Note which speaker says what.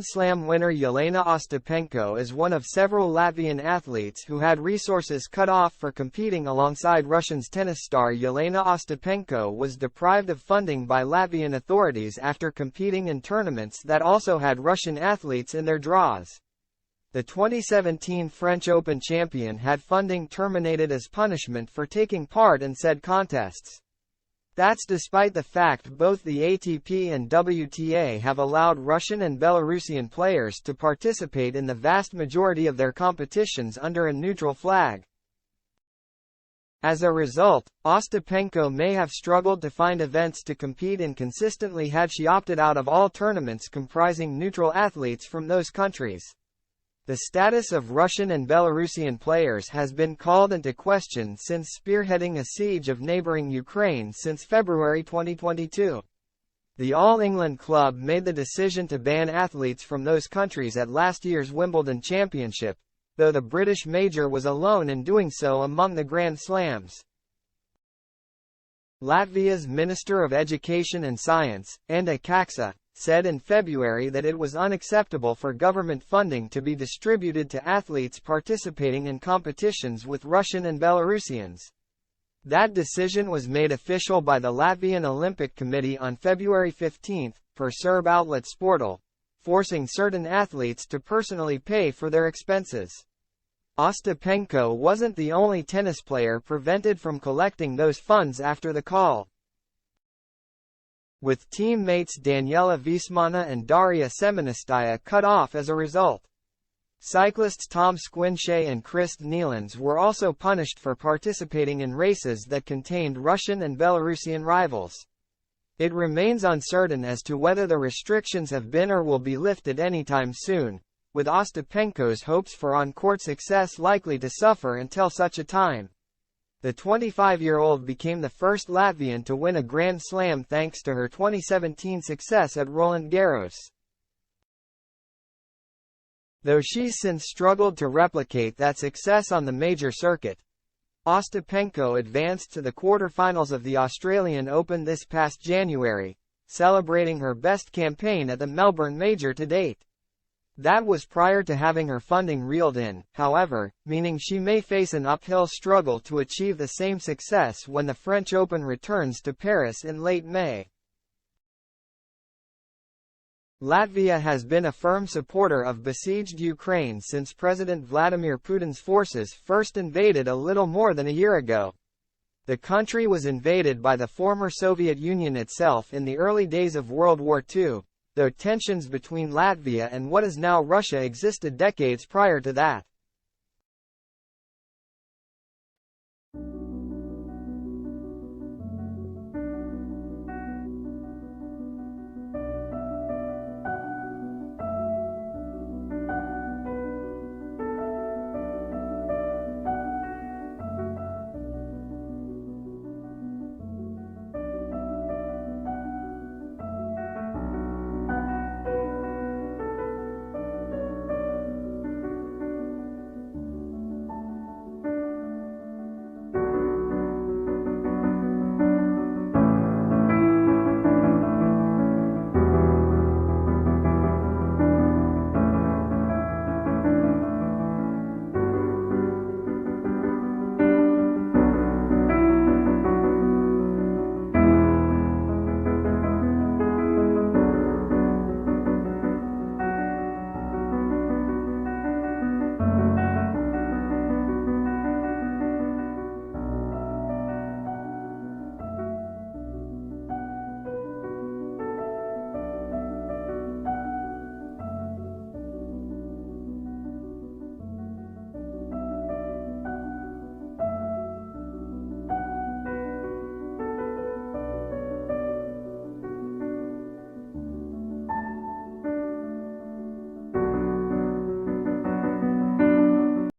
Speaker 1: Grand Slam winner Jelena Ostapenko is one of several Latvian athletes who had resources cut off for competing alongside Russia's tennis star. Jelena Ostapenko was deprived of funding by Latvian authorities after competing in tournaments that also had Russian athletes in their draws. The 2017 French Open champion had funding terminated as punishment for taking part in said contests. That's despite the fact both the ATP and WTA have allowed Russian and Belarusian players to participate in the vast majority of their competitions under a neutral flag. As a result, Ostapenko may have struggled to find events to compete in consistently had she opted out of all tournaments comprising neutral athletes from those countries. The status of Russian and Belarusian players has been called into question since spearheading a siege of neighboring Ukraine since February 2022. The All England club made the decision to ban athletes from those countries at last year's Wimbledon Championship, though the British major was alone in doing so among the Grand Slams. Latvia's Minister of Education and Science, Enda Kaksa, said in February that it was unacceptable for government funding to be distributed to athletes participating in competitions with Russian and Belarusians. That decision was made official by the Latvian Olympic Committee on February 15, per Serb outlet Sportal, forcing certain athletes to personally pay for their expenses. Ostapenko wasn't the only tennis player prevented from collecting those funds after the call. With teammates Daniela Viesmana and Daria Semenistaya cut off as a result. Cyclists Tom Squinchay and Krist Nealons were also punished for participating in races that contained Russian and Belarusian rivals. It remains uncertain as to whether the restrictions have been or will be lifted anytime soon, with Ostapenko's hopes for on-court success likely to suffer until such a time. The 25-year-old became the first Latvian to win a Grand Slam thanks to her 2017 success at Roland Garros. Though she's since struggled to replicate that success on the major circuit. Ostapenko advanced to the quarterfinals of the Australian Open this past January, celebrating her best campaign at the Melbourne Major to date. That was prior to having her funding reeled in, however, meaning she may face an uphill struggle to achieve the same success when the French Open returns to Paris in late May. Latvia has been a firm supporter of besieged Ukraine since President Vladimir Putin's forces first invaded a little more than a year ago. The country was invaded by the former Soviet Union itself in the early days of World War II. Though tensions between Latvia and what is now Russia existed decades prior to that.